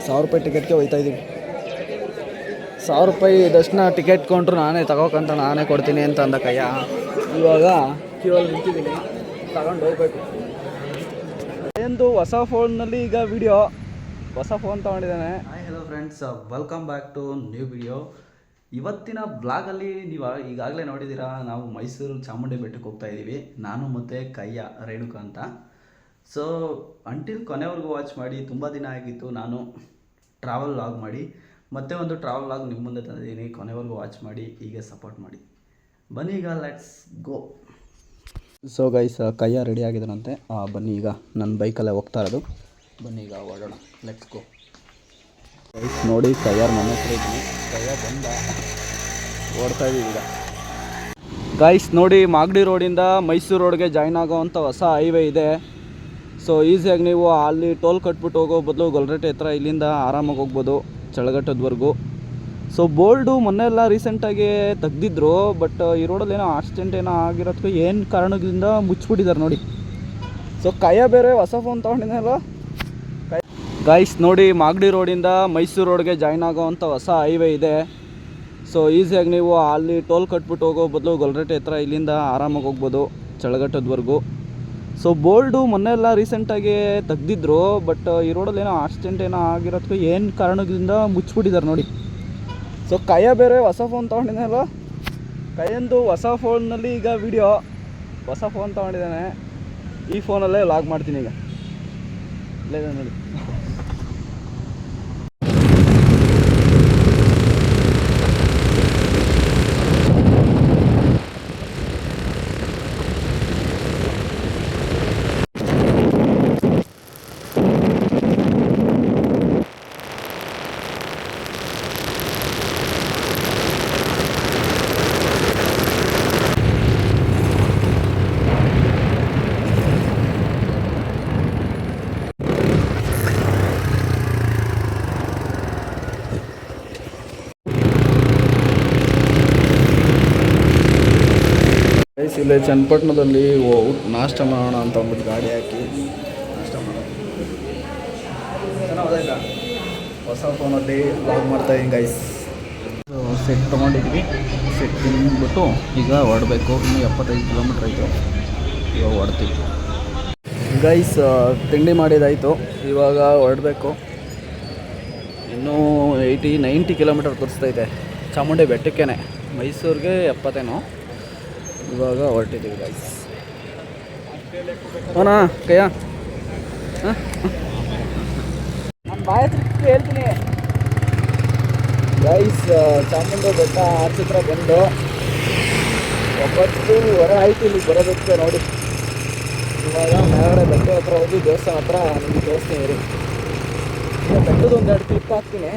₹1000 ಟಿಕೆಟ್ಗೆ ಹೋಗ್ತಾ ಇದ್ದೀವಿ. ₹1000 ದರ್ಶನ ಟಿಕೆಟ್ ಕೊಂಡ್ರು ನಾನೇ ತಗೋಕಂತ ನಾನೇ ಕೊಡ್ತೀನಿ ಅಂತ ಅಂದ ಕಯ್ಯ. ಇವಾಗ ಕ್ಯೂವಲ್ಲಿ ನಿಂತಿದ್ದೀನಿ, ತಗೊಂಡು ಹೋಗ್ಬೇಕು. ಎಂದು ಹೊಸ ಫೋನ್ನಲ್ಲಿ ಈಗ ವಿಡಿಯೋ, ಹೊಸ ಫೋನ್ ತೊಗೊಂಡಿದ್ದಾನೆ. Hi hello friends, welcome back to new video. ಇವತ್ತಿನ ಬ್ಲಾಗಲ್ಲಿ ನೀವು ಈಗಾಗಲೇ ನೋಡಿದ್ದೀರಾ, ನಾವು ಮೈಸೂರು ಚಾಮುಂಡಿ ಬೆಟ್ಟಕ್ಕೆ ಹೋಗ್ತಾ ಇದ್ದೀವಿ, ನಾನು ಮತ್ತು ಕಯ್ಯ ರೇಣುಕಾ ಅಂತ. ಸೊ ಅಂಟಿಲ್ ಕೊನೆವರೆಗೂ ವಾಚ್ ಮಾಡಿ. ತುಂಬ ದಿನ ಆಗಿತ್ತು ನಾನು ಟ್ರಾವೆಲ್ ವ್ಲಾಗ್ ಮಾಡಿ, ಮತ್ತೆ ಒಂದು ಟ್ರಾವೆಲ್ ವ್ಲಾಗ್ ನಿಮ್ಮ ಮುಂದೆ ತಂದಿದ್ದೀನಿ. ಕೊನೆವರೆಗೂ ವಾಚ್ ಮಾಡಿ, ಹೀಗೆ ಸಪೋರ್ಟ್ ಮಾಡಿ. ಬನ್ನಿ ಈಗ ಲೆಟ್ಸ್ ಗೋ. ಸೊ ಗೈಸ್, ಕಯ್ಯ ರೆಡಿ ಆಗಿದ್ದಾನಂತೆ. ಬನ್ನಿ ಈಗ ನನ್ನ ಬೈಕಲ್ಲೇ ಹೋಗ್ತಾ ಇರೋದು. ಬನ್ನಿ ಈಗ ಓಡೋಣ, ಲೆಟ್ಸ್ ಗೋ. ಗೈಸ್ ನೋಡಿ, ಕಯ್ಯಾರ ಮನೆ ಹತ್ರ ಇದ್ದೀನಿ. ಕಯ್ಯ ಬಂದ, ಓಡ್ತಾ ಇದ್ದೀವಿ ಈಗ. ಗೈಸ್ ನೋಡಿ, ಮಾಗಡಿ ರೋಡಿಂದ ಮೈಸೂರು ರೋಡ್ಗೆ ಜಾಯ್ನ್ ಆಗೋವಂಥ ಹೊಸ ಹೈವೇ ಇದೆ. ಸೊ ಈಸಿಯಾಗಿ ನೀವು ಅಲ್ಲಿ ಟೋಲ್ ಕಟ್ಬಿಟ್ಟು ಹೋಗೋ ಬದಲು ಗೊಲ್ರಟ್ಟೆ ಹತ್ರ ಇಲ್ಲಿಂದ ಆರಾಮಾಗಿ ಹೋಗ್ಬೋದು ಚಳಗಟ್ಟದವರೆಗೂ. ಸೊ ಬೋಲ್ಡು ಮೊನ್ನೆಲ್ಲ ರೀಸೆಂಟಾಗಿ ತೆಗ್ದಿದ್ರು, ಬಟ್ ಈ ರೋಡಲ್ಲಿ ಏನೋ ಆಕ್ಸಿಡೆಂಟ್ ಏನೋ ಆಗಿರೋದಕ್ಕೆ ಏನು ಕಾರಣದಿಂದ ಮುಚ್ಚಿಬಿಟ್ಟಿದ್ದಾರೆ ನೋಡಿ. ಸೊ ಕಯ್ಯ ಬೇರೆ ಹೊಸ ಫೋನ್ ತೊಗೊಂಡಿದ್ದಲ್ಲ. ಗೈಸ್ ನೋಡಿ, ಮಾಗಡಿ ರೋಡಿಂದ ಮೈಸೂರು ರೋಡ್ಗೆ ಜಾಯ್ನ್ ಆಗೋವಂಥ ಹೊಸ ಹೈವೇ ಇದೆ. ಸೊ ಈಸಿಯಾಗಿ ನೀವು ಅಲ್ಲಿ ಟೋಲ್ ಕಟ್ಬಿಟ್ಟು ಹೋಗೋ ಬದಲು ಗೊಲ್ರಟ್ಟೆ ಹತ್ರ ಇಲ್ಲಿಂದ ಆರಾಮಾಗಿ ಹೋಗ್ಬೋದು ಚಳಗಟ್ಟದವರೆಗೂ. ಸೊ ಬೋಲ್ಡು ಮೊನ್ನೆಲ್ಲ ರೀಸೆಂಟಾಗಿ ತೆಗ್ದಿದ್ರು, ಬಟ್ ಈ ರೋಡಲ್ಲಿ ಏನೋ ಆಕ್ಸಿಡೆಂಟ್ ಏನೋ ಆಗಿರೋದಕ್ಕೆ ಏನು ಕಾರಣದಿಂದ ಮುಚ್ಚಿಬಿಟ್ಟಿದ್ದಾರೆ ನೋಡಿ. ಸೊ ಕಯ್ಯ ಬೇರೆ ಹೊಸ ಫೋನ್ ತೊಗೊಂಡಿದ್ದಲ್ಲ. ಕಯ್ಯಂದು ಹೊಸ ಫೋನ್ನಲ್ಲಿ ಈಗ ವಿಡಿಯೋ, ಹೊಸ ಫೋನ್ ತೊಗೊಂಡಿದ್ದಾನೆ. ಈ ಫೋನಲ್ಲೇ ವ್ಲಾಗ್ ಮಾಡ್ತೀನಿ ಈಗ. ಇಲ್ಲೇ ನೋಡಿ. ಇಲ್ಲೇ ಚನ್ನಪಟ್ಟಣದಲ್ಲಿ ನಾಷ್ಟ ಮಾಡೋಣ ಅಂತ ಅಂದ್ಬಿಟ್ಟು ಗಾಡಿ ಹಾಕಿ ನಾಷ್ಟ ಮಾಡೋಣ. ಚೆನ್ನಾಗೋದಾಯ್ತಾ? ಹೊಸ ಫೋನಲ್ಲಿ ವ್ಲಾಗ್ ಮಾಡ್ತಾಯಿದ್ದೀನಿ ಗೈಸ್. ಸೆಟ್ ತೊಗೊಂಡಿದ್ವಿ, ಸೆಟ್ ತಿಂದ್ಬಿಟ್ಟು ಈಗ ಹೊರಡಬೇಕು. ಇನ್ನೂ 75 ಕಿಲೋಮೀಟ್ರ್ ಆಯಿತು, ಇವಾಗ ಹೊರಡ್ತೀವಿ ಗೈಸ್. ತಿಂಡಿ ಮಾಡಿದ್ದಾಯಿತು, ಇವಾಗ ಹೊರಡಬೇಕು. ಇನ್ನೂ 80-90 ಕಿಲೋಮೀಟರ್ ತೋರಿಸ್ತೈತೆ ಚಾಮುಂಡಿ ಬೆಟ್ಟಕ್ಕೇ. ಮೈಸೂರಿಗೆ 70 ಇವಾಗ ಹೊರಟಿದ್ದೀವಿ ಗೈಸ್. ಅವನಾ ಕಯ್ಯ, ನಾನು ಬಾಯ ಹತ್ರ ಹೇಳ್ತೀನಿ ಗೈಸ್. ಚಾಮುಂಡಿ ಬೆಟ್ಟ ಹತ್ತಿರ ಬಂದು 9:15 ಆಯಿತು ಇಲ್ಲಿಗೆ ಬರೋದಕ್ಕೆ ನೋಡಿ. ಇವಾಗ ಮೇಲ್ಗಡೆ ಬೆಟ್ಟ ಹತ್ರ ಹೋಗಿ ದೇವಸ್ಥಾನ ಹತ್ರ ನಿಮಗೆ ತೋರಿಸ್ತೀನಿ ಇರಿ. ಈಗ ಬೆಟ್ಟದೊಂದು 2 ಕ್ಲಿಪ್ ಹಾಕ್ತೀನಿ.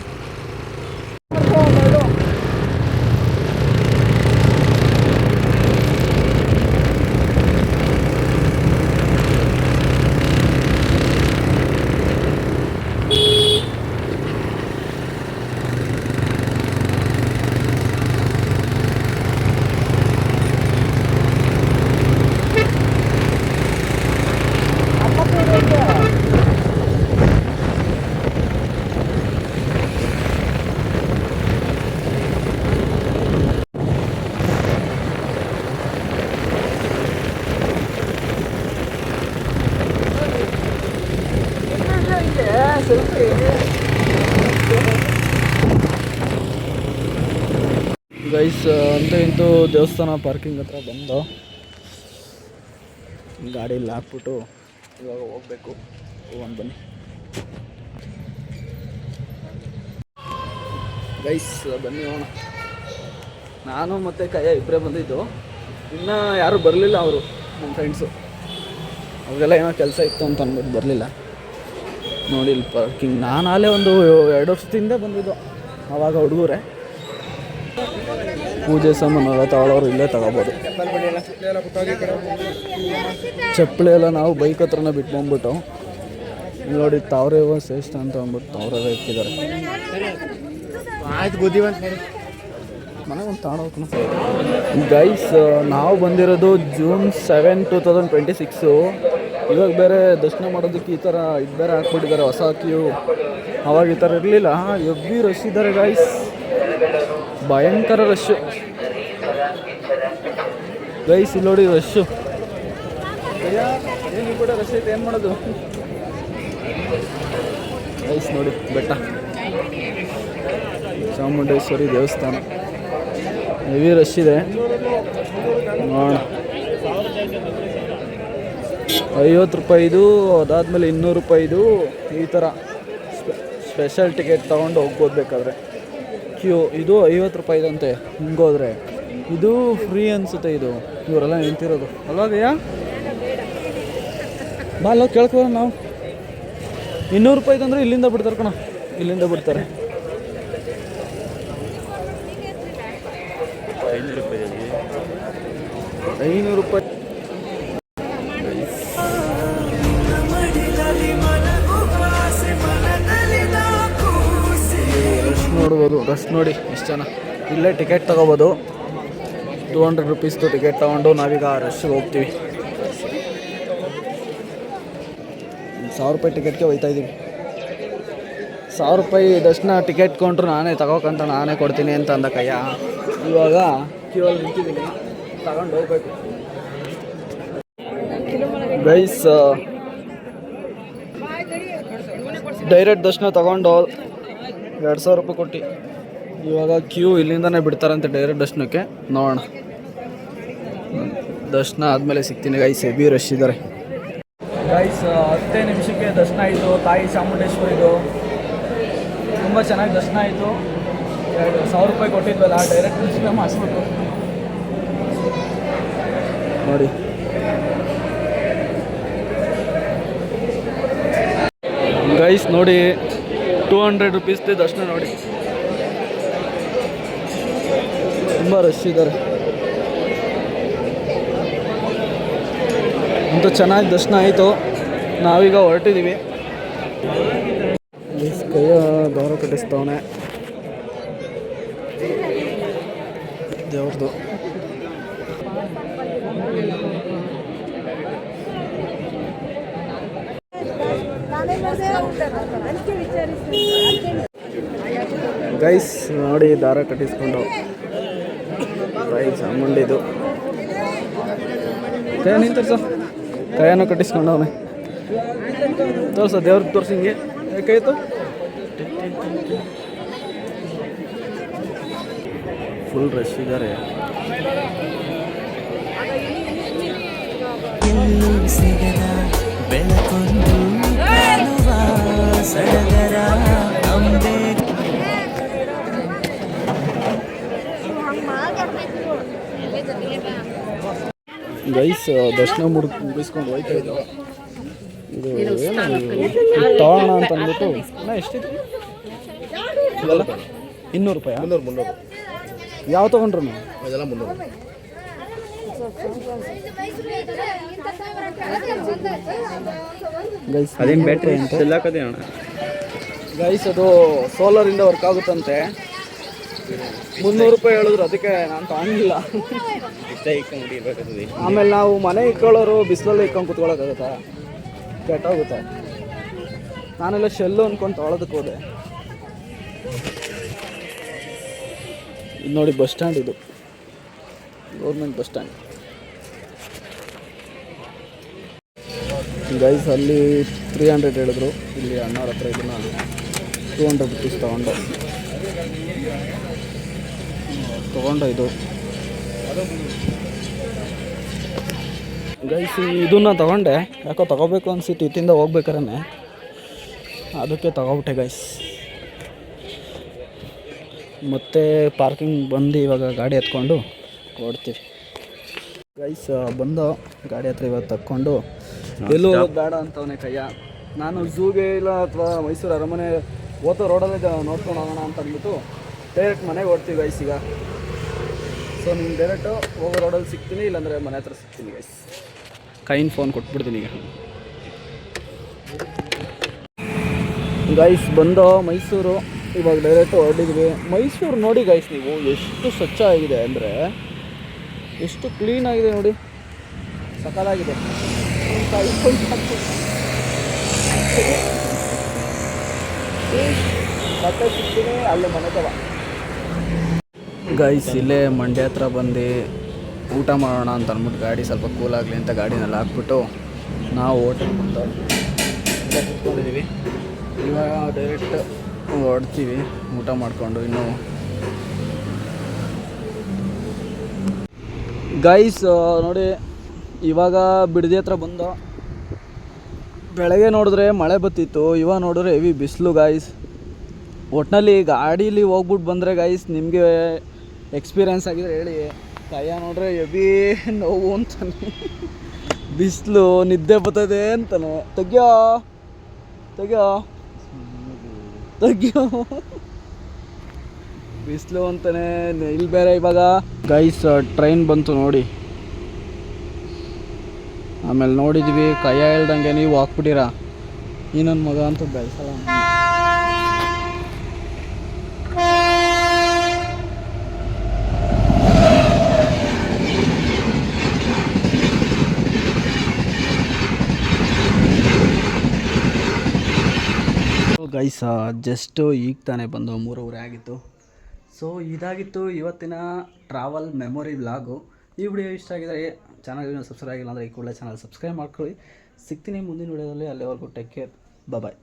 ಗೈಸ್ ಅಂತೂ ದೇವಸ್ಥಾನ ಪಾರ್ಕಿಂಗ್ ಹತ್ರ ಬಂದು ಗಾಡೀಲಿ ಹಾಕ್ಬಿಟ್ಟು ಇವಾಗ ಹೋಗ್ಬೇಕು. ಹೋಗೋಣ ಬನ್ನಿ ಗೈಸ್, ಬನ್ನಿ ಹೋಗೋಣ. ನಾನು ಮತ್ತು ಕಯ್ಯ ಇಬ್ಬರೇ ಬಂದಿದ್ದು, ಇನ್ನೂ ಯಾರೂ ಬರಲಿಲ್ಲ. ಅವರು ನಮ್ಮ ಫ್ರೆಂಡ್ಸು, ಅವ್ರಿಗೆಲ್ಲ ಏನೋ ಕೆಲಸ ಇತ್ತು ಅಂತ ಅಂದ್ಬಿಟ್ಟು ಬರಲಿಲ್ಲ ನೋಡಿ. ಇಲ್ಲಿ ಪಾರ್ಕಿಂಗ್ ನಾನು ಅಲ್ಲೇ ಒಂದು 2 ವರ್ಷದಿಂದ ಬಂದಿದ್ದು. ಆವಾಗ ಹುಡುಗರೇ ಪೂಜೆ ಸಾಮಾನು ತಗೊಳ್ಳೋರು ಇಲ್ಲೇ ತಗೋಬೋದು. ಚಪ್ಪಲಿ ಎಲ್ಲ ನಾವು ಬೈಕ್ ಹತ್ರನೇ ಬಿಟ್ಟು ಬಂದ್ಬಿಟ್ಟು ನೋಡಿ, ತಾವ್ರೆ ಶ್ರೇಷ್ಠ ಅಂತ ಅಂದ್ಬಿಟ್ಟು ತಾವ್ರೆ ಇಕ್ಕಿದ್ದಾರೆ. ಆಯ್ತು ಬುದ್ಧಿವಂತ ಮನೆ ಒಂದು ತಗೊಂಡೋಗ್ನ ಗೈಸ್. ನಾವು ಬಂದಿರೋದು June 7, 2026. ಇವಾಗ ಬೇರೆ ದರ್ಶನ ಮಾಡೋದಕ್ಕೆ ಈ ಥರ ಇದು ಬೇರೆ ಹಾಕ್ಬಿಟ್ಟಿದ್ದಾರೆ ಹೊಸ ಕ್ಯೂ. ಅವಾಗ ಈ ಥರ ಇರಲಿಲ್ಲ. ಎವ್ವಿ ರಶ್ ಇದ್ದಾರೆ ಗೈಸ್, ಭಯಂಕರ ರಶ್ಶು ಗೈಸ್. ಇಲ್ಲಿ ನೋಡಿ ರಶ್ಶು, ಏನು ಕೂಡ ರಶ್ ಐತೆ, ಏನು ಮಾಡೋದು ಗೈಸ್. ನೋಡಿ ಬೆಟ್ಟ ಚಾಮುಂಡೇಶ್ವರಿ ದೇವಸ್ಥಾನ ಹೆವಿ ರಶ್ ಇದೆ. ನೋಡೋಣ, 50 ರೂಪಾಯಿದು, ಅದಾದಮೇಲೆ 200 ರೂಪಾಯಿದು, ಈ ಥರ ಸ್ಪೆಷಲ್ ಟಿಕೆಟ್ ತೊಗೊಂಡು ಹೋಗ್ಬೋದು ಬೇಕಾದ್ರೆ. ಕ್ಯೂ ಇದು 50 ರೂಪಾಯಿದಂತೆ. ಹಿಂಗೋದ್ರೆ ಇದು ಫ್ರೀ ಅನಿಸುತ್ತೆ. ಇದು ಇವರೆಲ್ಲ ನಿಂತಿರೋದು ಅಲ್ವಾ ಭಯ್ಯ? ಬಾ ಅಲ್ಲ ಕೇಳ್ಕೊ. ನಾವು 200 ರೂಪಾಯಿದಂದ್ರೆ ಇಲ್ಲಿಂದ ಬಿಡ್ತಾರೆ ಕಣ, ಇಲ್ಲಿಂದ ಬಿಡ್ತಾರೆ. 500 ರೂಪಾಯಿ. ರಶ್ ನೋಡ್ಬೋದು, ರಶ್ ನೋಡಿ ಎಷ್ಟು ಜನ. ಇಲ್ಲೇ ಟಿಕೆಟ್ ತೊಗೋಬೋದು. 200 ರೂಪೀಸ್ದು ಟಿಕೆಟ್ ತೊಗೊಂಡು ನಾವೀಗ ರಶ್ಗೆ ಹೋಗ್ತೀವಿ. 1000 ರೂಪಾಯಿ ಟಿಕೆಟ್ಗೆ ಹೋಗ್ತಾ ಇದ್ದೀವಿ. 1000 ರೂಪಾಯಿ ದರ್ಶನ ಟಿಕೆಟ್ ಕೊಂಡ್ರು ನಾನೇ ತಗೋಕಂತ ನಾನೇ ಕೊಡ್ತೀನಿ ಅಂತ ಅಂದ ಕಯ್ಯ. ಇವಾಗ ಕ್ಯೂ ಅಲ್ಲಿ ನಿಂತಿದ್ದೀನಿ, ತಗೊಂಡು ಹೋಗ್ಬೇಕು ಗೈಸ್. ಡೈರೆಕ್ಟ್ ದರ್ಶನ ತಗೊಂಡು 2000 ರೂಪಾಯಿ ಕೊಟ್ಟು ಇವಾಗ ಕ್ಯೂ ಇಲ್ಲಿಂದನೇ ಬಿಡ್ತಾರಂತೆ ಡೈರೆಕ್ಟ್ ದರ್ಶನಕ್ಕೆ. ನೋಡೋಣ, ದರ್ಶನ ಆದಮೇಲೆ ಸಿಗ್ತೀನಿ ಗೈಸ್. ಹೆವಿ ರಶ್ ಇದ್ದಾರೆ ಗೈಸ್. 10 ನಿಮಿಷಕ್ಕೆ ದರ್ಶನ ಆಯಿತು ತಾಯಿ ಚಾಮುಂಡೇಶ್ವರಿದು. ತುಂಬ ಚೆನ್ನಾಗಿ ದರ್ಶನ ಆಯಿತು. 1000 ರೂಪಾಯಿ ಕೊಟ್ಟಿದ್ವಲ್ಲ, ಡೈರೆಕ್ಟ್ ದರ್ಶನ ಮಾಡಿಸ್ಬಿಟ್ಟು ನೋಡಿ. ಗೈಸ್ ನೋಡಿ, 200 ರೂಪೀಸ್ದು ದರ್ಶನ ನೋಡಿ. ತುಂಬ ರಶ್ ಇದ್ದಾರೆ. ಅಂತ ಚೆನ್ನಾಗಿ ದರ್ಶನ ಆಯಿತು. ನಾವೀಗ ಹೊರಟಿದ್ದೀವಿ. ಕೈಯ ದಾರ ಕಟ್ಟಿಸ್ತವನೆ ದೇವ್ರದ್ದು. ಗೈಸ್ ನೋಡಿ, ದಾರ ಕಟ್ಟಿಸ್ಕೊಂಡು ತಾಯಿ ಚಾಮುಂಡಿದು ಕೈ ನಿಂತರ್ಸ, ಕೈಯನ್ನು ಕಟ್ಟಿಸ್ಕೊಂಡು ಅವನೇ ತೋರ್ಸ, ದೇವ್ರಿಗೆ ತೋರ್ಸಿ. ಹಿಂಗೆ ಯಾಕಾಯ್ತು? ಫುಲ್ ರಶ್ ಇದ್ದಾರೆ. ಗೈಸ್ ದರ್ಶನ ಮುಗಿಸ್ಕೊಂಡು ಹೋಯ್ತಾ ಇದ್ದಾವೆ. ಇದು ಏನು ತಗೋಣ ಅಂತ ಅಂದ್ಬಿಟ್ಟು ಎಷ್ಟಿದೆ? 200 ರೂಪಾಯಿ. 300 ಯಾವ ತೊಗೊಂಡ್ರು ನೀವು? ಇದೆಲ್ಲ 300 ಗೈಸ್. ಅದೇನು ಬ್ಯಾಟ್ರಿ ಅಂತ ಗೈಸ್, ಅದು ಸೋಲಾರಿಂದ ವರ್ಕ್ ಆಗುತ್ತಂತೆ. 300 ರೂಪಾಯಿ ಹೇಳಿದ್ರು, ಅದಕ್ಕೆ ನಾನು ತಗೊಂಡಿಲ್ಲ. ಆಮೇಲೆ ನಾವು ಮನೆ ಇಟ್ಕೊಳ್ಳೋರು ಬಿಸಿಲಲ್ಲಿ ಇಟ್ಕೊಂಡು ಕುತ್ಕೊಳ್ಳೋಕ್ಕಾಗುತ್ತಾ? ಕೆಟ್ಟೋಗುತ್ತೆ. ನಾನೆಲ್ಲ ಶೆಲ್ಲು ಅಂದ್ಕೊಂಡು ತೊಗೊಳೋದಕ್ಕೆ ಹೋದೆ. ಇದು ನೋಡಿ ಬಸ್ ಸ್ಟ್ಯಾಂಡ್, ಇದು ಗೌರ್ಮೆಂಟ್ ಬಸ್ ಸ್ಟ್ಯಾಂಡ್ ಗೈಸ್. ಅಲ್ಲಿ 300 ಹೇಳಿದ್ರು. ಇಲ್ಲಿ ಅಣ್ಣವ್ರ ಹತ್ರ ಇದನ್ನು 200 ರೂಪೀಸ್ ತೊಗೊಂಡು ಇದು ಗೈಸ್. ಇದನ್ನು ತೊಗೊಂಡೆ, ಯಾಕೋ ತೊಗೋಬೇಕು ಅನಿಸಿತ್ತು ಇತ್ತಿಂದ ಹೋಗ್ಬೇಕಾರೆ, ಅದಕ್ಕೆ ತೊಗೊಬಿಟ್ಟೆ ಗೈಸ್. ಮತ್ತೆ ಪಾರ್ಕಿಂಗ್ ಬಂದು ಇವಾಗ ಗಾಡಿ ಎತ್ಕೊಂಡು ಓಡ್ತೀವಿ ಗೈಸ್. ಬಂದು ಗಾಡಿ ಹತ್ರ ಇವಾಗ ತಕ್ಕೊಂಡು ಎಲ್ಲೂ ಹೋಗೋದು ಬೇಡ ಅಂತವನೇ ಕಯ್ಯ. ನಾನು ಝೂಗೆ ಇಲ್ಲ ಅಥವಾ ಮೈಸೂರು ಅರಮನೆ ಓದೋ ರೋಡಲ್ಲೇ ನೋಡ್ಕೊಂಡು ಹೋಗೋಣ ಅಂತ ಅಂದ್ಬಿಟ್ಟು ಡೈರೆಕ್ಟ್ ಮನೆಗೆ ಓಡ್ತೀವಿ ಗೈಸ್ ಈಗ. ಸೊ ನಿಮ್ಗೆ ಡೈರೆಕ್ಟು ಹೋಗೋ ರೋಡಲ್ಲಿ ಸಿಗ್ತೀನಿ, ಇಲ್ಲಾಂದರೆ ಮನೆ ಹತ್ರ ಸಿಗ್ತೀನಿ ಗೈಸ್. ಕೈನ್ ಫೋನ್ ಕೊಟ್ಬಿಡ್ತೀನಿ ಈಗ ಗೈಸ್. ಬಂದು ಮೈಸೂರು ಇವಾಗ ಡೈರೆಕ್ಟು ಹೊರಟಿದ್ವಿ. ಮೈಸೂರು ನೋಡಿ ಗೈಸ್, ನೀವು ಎಷ್ಟು ಸ್ವಚ್ಛ ಆಗಿದೆ ಅಂದರೆ, ಎಷ್ಟು ಕ್ಲೀನಾಗಿದೆ ನೋಡಿ, ಸಕಲಾಗಿದೆ. ಮತ್ತೆ ಸಿಗ್ತೀನಿ ಅಲ್ಲೇ ಮನೆ ತವ. ಗೈಸ್ ಇಲ್ಲೇ ಮಂಡ್ಯ ಹತ್ರ ಬಂದು ಊಟ ಮಾಡೋಣ ಅಂತ ಅಂದ್ಬಿಟ್ಟು ಗಾಡಿ ಸ್ವಲ್ಪ ಕೂಲ್ ಆಗಲಿ ಅಂತ ಗಾಡಿನೆಲ್ಲ ಹಾಕ್ಬಿಟ್ಟು ನಾವು ಹೋಟೆಲ್ ಬಂದು ಕುತ್ಕೊಂಡಿದ್ದೀವಿ. ಇವಾಗ ಡೈರೆಕ್ಟ್ ಹೊಡ್ತೀವಿ ಊಟ ಮಾಡಿಕೊಂಡು. ಇನ್ನು ಗೈಸ್ ನೋಡಿ ಇವಾಗ ಬಿಡದಿ ಹತ್ರ ಬಂದು ಬೆಳಗ್ಗೆ ನೋಡಿದ್ರೆ ಮಳೆ ಬತ್ತಿತ್ತು, ಇವಾಗ ನೋಡಿದ್ರೆ ಹೆವಿ ಬಿಸಿಲು ಗೈಸ್. ಒಟ್ಟಿನಲ್ಲಿ ಗಾಡೀಲಿ ಹೋಗ್ಬಿಟ್ಟು ಬಂದರೆ ಗೈಸ್ ನಿಮಗೆ ಎಕ್ಸ್ಪೀರಿಯೆನ್ಸ್ ಆಗಿದ್ರೆ ಹೇಳಿ. ಕೈಯ ನೋಡ್ರೆ ಹೆವಿ ನೋವು ಅಂತಾನೆ, ಬಿಸಿಲು ನಿದ್ದೆ ಬರ್ತದೆ ಅಂತಾನೆ. ತೆಗ್ಯೋ ಬಿಸಿಲು ಅಂತಾನೆ. ಇಲ್ಲಿ ಬೇರೆ ಇವಾಗ ಗೈಸ್ ಟ್ರೈನ್ ಬಂತು ನೋಡಿ. ಆಮೇಲೆ ನೋಡಿದ್ವಿ ಕೈಯ ಹೇಳ್ದಂಗೆ ನೀವು ಹಾಕ್ಬಿಟ್ಟಿರ ಈ ನನ್ನ ಮಗ ಅಂತ ಬೆಳೆಸಲ್ಲ. ಗೈಸ್ ಜಸ್ಟು ಈಗ ತಾನೇ ಬಂದು 3:30 ಆಗಿತ್ತು. ಸೊ ಇದಾಗಿತ್ತು ಇವತ್ತಿನ ಟ್ರಾವೆಲ್ ಮೆಮೊರಿ ವ್ಲಾಗು. ಈ ವಿಡಿಯೋ ಇಷ್ಟ ಆಗಿದರೆ ಚಾನಲ್ನ ಸಬ್ಸ್ಕ್ರೈಬ್ ಆಗಿಲ್ಲ ಅಂದರೆ ಈ ಕೂಡಲೇ ಚಾನಲ್ ಸಬ್ಸ್ಕ್ರೈಬ್ ಮಾಡ್ಕೊಳ್ಳಿ. ಸಿಗ್ತೀನಿ ಮುಂದಿನ ವಿಡಿಯೋದಲ್ಲಿ. ಅಲ್ಲಿವರೆಗೂ ಟೇಕ್ ಕೇರ್, ಬಾಯ್.